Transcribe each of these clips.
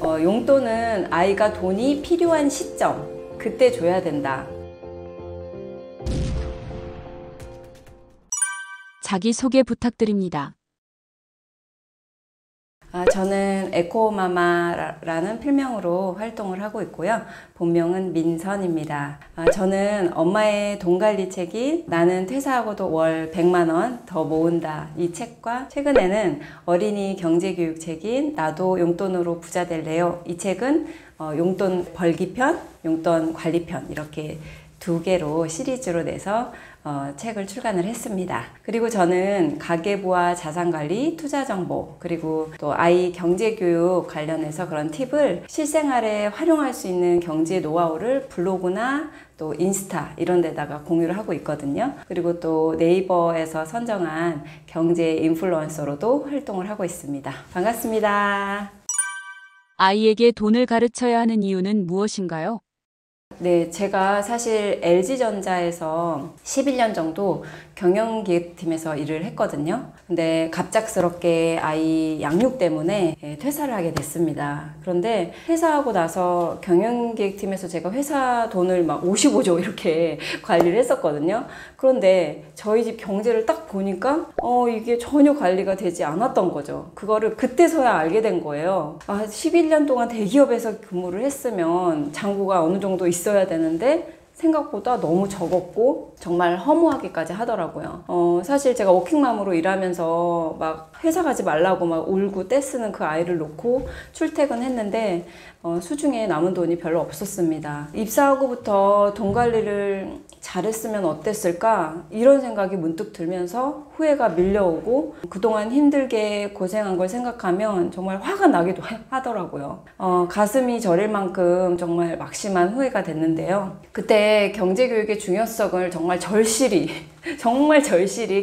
용돈은 아이가 돈이 필요한 시점, 그때 줘야 된다. 자기소개 부탁드립니다. 저는 에코마마라는 필명으로 활동을 하고 있고요. 본명은 민선입니다. 저는 엄마의 돈관리 책인 나는 퇴사하고도 월 100만 원 더 모은다, 이 책과 최근에는 어린이 경제교육 책인 나도 용돈으로 부자 될래요, 이 책은 용돈 벌기편, 용돈 관리편, 이렇게 두 개로 시리즈로 내서 책을 출간을 했습니다. 그리고 저는 가계부와 자산관리, 투자정보, 그리고 또 아이 경제교육 관련해서 그런 팁을 실생활에 활용할 수 있는 경제 노하우를 블로그나 또 인스타 이런 데다가 공유를 하고 있거든요. 그리고 또 네이버에서 선정한 경제 인플루언서로도 활동을 하고 있습니다. 반갑습니다. 아이에게 돈을 가르쳐야 하는 이유는 무엇인가요? 네, 제가 사실 LG전자에서 11년 정도 경영기획팀에서 일을 했거든요. 근데 갑작스럽게 아이 양육 때문에 퇴사를 하게 됐습니다. 그런데 퇴사하고 나서 경영기획팀에서 제가 회사 돈을 막 55조 이렇게 관리를 했었거든요. 그런데 저희 집 경제를 딱 보니까 이게 전혀 관리가 되지 않았던 거죠. 그거를 그때서야 알게 된 거예요. 11년 동안 대기업에서 근무를 했으면 잔고가 어느 정도 있어야 되는데 생각보다 너무 적었고 정말 허무하기까지 하더라고요. 사실 제가 워킹맘으로 일하면서 막 회사 가지 말라고 막 울고 떼쓰는 그 아이를 놓고 출퇴근했는데 수중에 남은 돈이 별로 없었습니다. 입사하고부터 돈 관리를 잘했으면 어땠을까, 이런 생각이 문득 들면서 후회가 밀려오고 그동안 힘들게 고생한 걸 생각하면 정말 화가 나기도 하더라고요. 가슴이 저릴 만큼 정말 막심한 후회가 됐는데요. 그때 경제교육의 중요성을 정말 절실히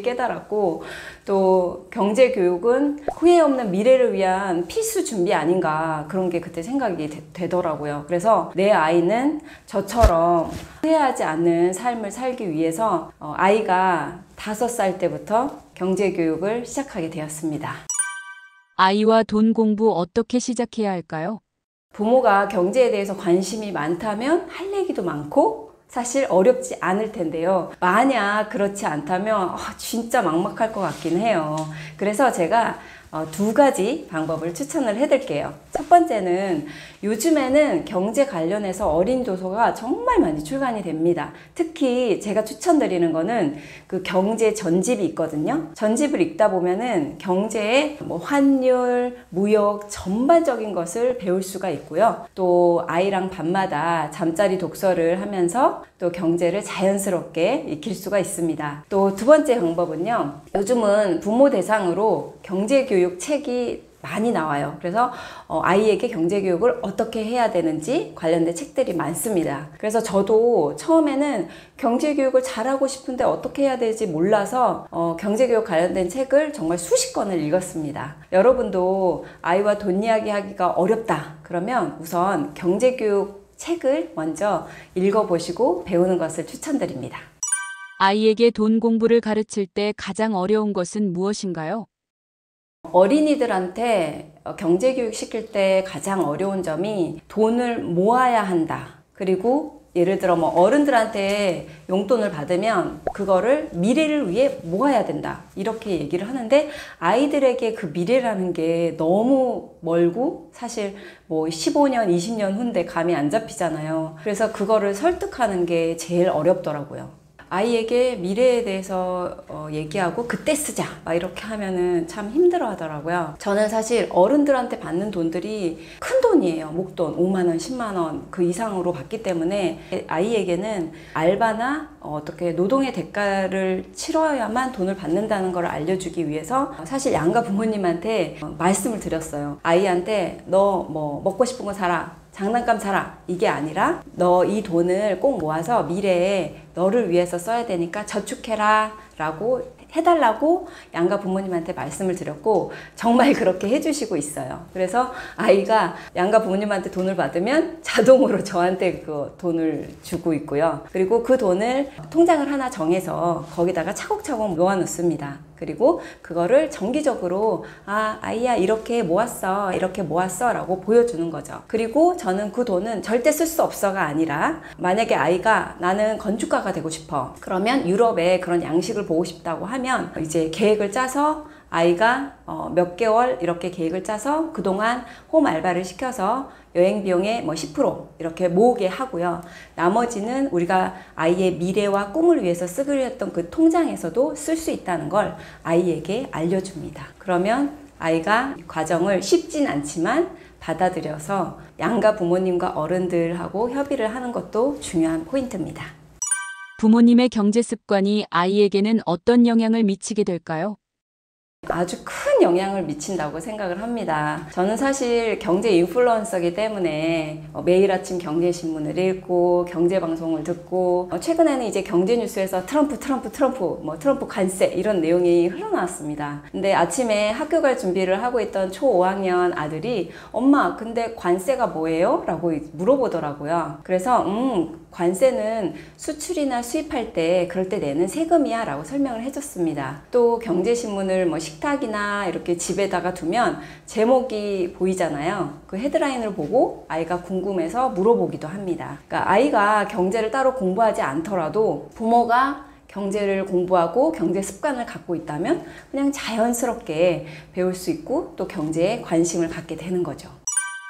깨달았고, 또 경제교육은 후회 없는 미래를 위한 필수 준비 아닌가, 그런 게 그때 생각이 되더라고요. 그래서 내 아이는 저처럼 후회하지 않는 삶을 살기 위해서 아이가 5살 때부터 경제교육을 시작하게 되었습니다. 아이와 돈 공부 어떻게 시작해야 할까요? 부모가 경제에 대해서 관심이 많다면 할 얘기도 많고 사실 어렵지 않을 텐데요. 만약 그렇지 않다면 진짜 막막할 것 같긴 해요. 그래서 제가 2가지 방법을 추천을 해드릴게요. 첫 번째는 요즘에는 경제 관련해서 어린 도서가 정말 많이 출간이 됩니다. 특히 제가 추천드리는 거는 그 경제 전집이 있거든요. 전집을 읽다 보면은 경제의 환율, 무역 전반적인 것을 배울 수가 있고요. 또 아이랑 밤마다 잠자리 독서를 하면서 또 경제를 자연스럽게 익힐 수가 있습니다. 또 2번째 방법은요. 요즘은 부모 대상으로 경제교육 책이 많이 나와요. 그래서 아이에게 경제교육을 어떻게 해야 되는지 관련된 책들이 많습니다. 그래서 저도 처음에는 경제교육을 잘하고 싶은데 어떻게 해야 될지 몰라서 경제교육 관련된 책을 정말 수십 권을 읽었습니다. 여러분도 아이와 돈 이야기 하기가 어렵다 그러면 우선 경제교육 책을 먼저 읽어보시고 배우는 것을 추천드립니다. 아이에게 돈 공부를 가르칠 때 가장 어려운 것은 무엇인가요? 어린이들한테 경제교육 시킬 때 가장 어려운 점이 돈을 모아야 한다. 그리고 예를 들어 어른들한테 용돈을 받으면 그거를 미래를 위해 모아야 된다, 이렇게 얘기를 하는데 아이들에게 그 미래라는 게 너무 멀고 사실 15년, 20년 후인데 감이 안 잡히잖아요. 그래서 그거를 설득하는 게 제일 어렵더라고요. 아이에게 미래에 대해서 얘기하고 그때 쓰자 막 이렇게 하면은 참 힘들어 하더라고요. 저는 사실 어른들한테 받는 돈들이 큰 돈이에요. 목돈 5만 원, 10만 원 그 이상으로 받기 때문에 아이에게는 알바나 어떻게 노동의 대가를 치러야만 돈을 받는다는 걸 알려주기 위해서 사실 양가 부모님한테 말씀을 드렸어요. 아이한테 너 먹고 싶은 거 사라, 장난감 사라, 이게 아니라 너 이 돈을 꼭 모아서 미래에 너를 위해서 써야 되니까 저축해라 라고 해달라고 양가 부모님한테 말씀을 드렸고 정말 그렇게 해주시고 있어요. 그래서 아이가 양가 부모님한테 돈을 받으면 자동으로 저한테 그 돈을 주고 있고요. 그리고 그 돈을 통장을 하나 정해서 거기다가 차곡차곡 모아 놓습니다. 그리고 그거를 정기적으로 아이야 이렇게 모았어 라고 보여주는 거죠. 그리고 저는 그 돈은 절대 쓸 수 없어가 아니라 만약에 아이가 나는 건축가가 되고 싶어, 그러면 유럽에 그런 양식을 보고 싶다고 하면 이제 계획을 짜서 아이가 몇 개월 이렇게 계획을 짜서 그동안 홈 알바를 시켜서 여행 비용의 10% 이렇게 모으게 하고요. 나머지는 우리가 아이의 미래와 꿈을 위해서 쓰기로 했던 그 통장에서도 쓸 수 있다는 걸 아이에게 알려줍니다. 그러면 아이가 과정을 쉽진 않지만 받아들여서 양가 부모님과 어른들하고 협의를 하는 것도 중요한 포인트입니다. 부모님의 경제 습관이 아이에게는 어떤 영향을 미치게 될까요? 아주 큰 영향을 미친다고 생각을 합니다. 저는 사실 경제 인플루언서이기 때문에 매일 아침 경제신문을 읽고 경제방송을 듣고 최근에는 이제 경제뉴스에서 트럼프 관세 이런 내용이 흘러나왔습니다. 근데 아침에 학교 갈 준비를 하고 있던 초 5학년 아들이 엄마 근데 관세가 뭐예요? 라고 물어보더라고요. 그래서 관세는 수출이나 수입할 때 그럴 때 내는 세금이야 라고 설명을 해줬습니다. 또 경제신문을 식탁이나 이렇게 집에다가 두면 제목이 보이잖아요. 그 헤드라인을 보고 아이가 궁금해서 물어보기도 합니다. 그러니까 아이가 경제를 따로 공부하지 않더라도 부모가 경제를 공부하고 경제 습관을 갖고 있다면 그냥 자연스럽게 배울 수 있고 또 경제에 관심을 갖게 되는 거죠.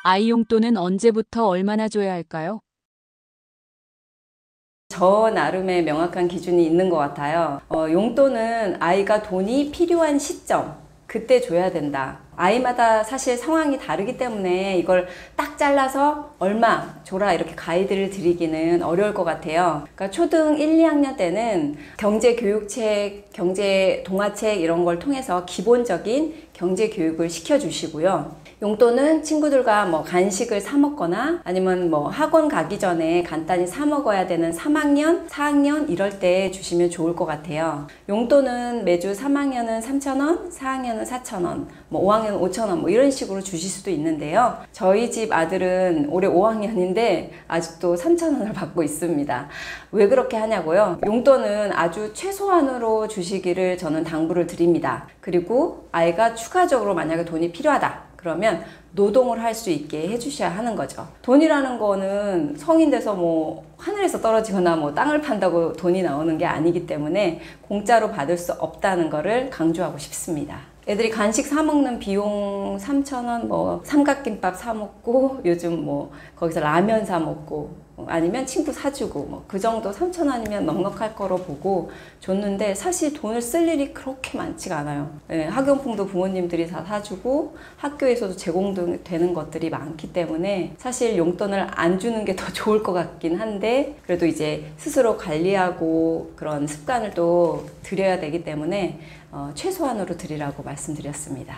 아이 용돈은 언제부터 얼마나 줘야 할까요? 저 나름의 명확한 기준이 있는 것 같아요. 용돈은 아이가 돈이 필요한 시점, 그때 줘야 된다. 아이마다 사실 상황이 다르기 때문에 이걸 딱 잘라서 얼마 줘라 이렇게 가이드를 드리기는 어려울 것 같아요. 그러니까 초등 1, 2학년 때는 경제교육책, 경제동화책 이런 걸 통해서 기본적인 경제교육을 시켜주시고요. 용돈은 친구들과 간식을 사 먹거나 아니면 학원 가기 전에 간단히 사 먹어야 되는 3학년, 4학년 이럴 때 주시면 좋을 것 같아요. 용돈은 매주 3학년은 3,000원, 4학년은 4,000원, 5학년은 5,000원 이런 식으로 주실 수도 있는데요. 저희 집 아들은 올해 5학년인데 아직도 3,000원을 받고 있습니다. 왜 그렇게 하냐고요? 용돈은 아주 최소한으로 주시기를 저는 당부를 드립니다. 그리고 아이가 추가적으로 만약에 돈이 필요하다. 그러면 노동을 할 수 있게 해주셔야 하는 거죠. 돈이라는 거는 성인 돼서 하늘에서 떨어지거나 땅을 판다고 돈이 나오는 게 아니기 때문에 공짜로 받을 수 없다는 거를 강조하고 싶습니다. 애들이 간식 사 먹는 비용 3,000원, 삼각김밥 사 먹고 요즘 거기서 라면 사 먹고 아니면 친구 사주고 그 정도 3,000원이면 넉넉할 거로 보고 줬는데 사실 돈을 쓸 일이 그렇게 많지가 않아요. 학용품도 부모님들이 다 사주고 학교에서도 제공되는 것들이 많기 때문에 사실 용돈을 안 주는 게 더 좋을 것 같긴 한데 그래도 이제 스스로 관리하고 그런 습관을 또 들여야 되기 때문에 최소한으로 드리라고 말씀드렸습니다.